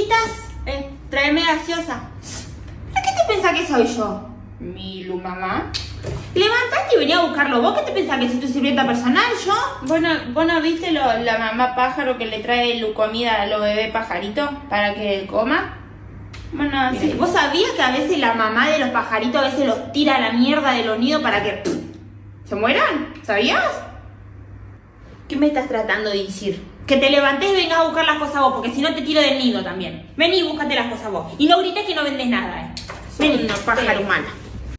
galletitas? Tráeme gaseosa. ¿Pero qué te pensás que soy yo? Mi mamá. Levantate y venía a buscarlo. ¿Vos qué te pensás que soy tu sirvienta personal, yo? ¿Vos no viste la mamá pájaro que le trae comida a los bebés pajaritos para que coma? Bueno, Mira, sí. ¿vos sabías que a veces la mamá de los pajaritos a veces los tira a la mierda de los nidos para que se mueran? ¿Sabías? ¿Qué me estás tratando de decir? Que te levantes y vengas a buscar las cosas vos, porque si no te tiro del nido también. Vení y búscate las cosas vos. Y no grites que no vendes nada, Soy una pájaro mala.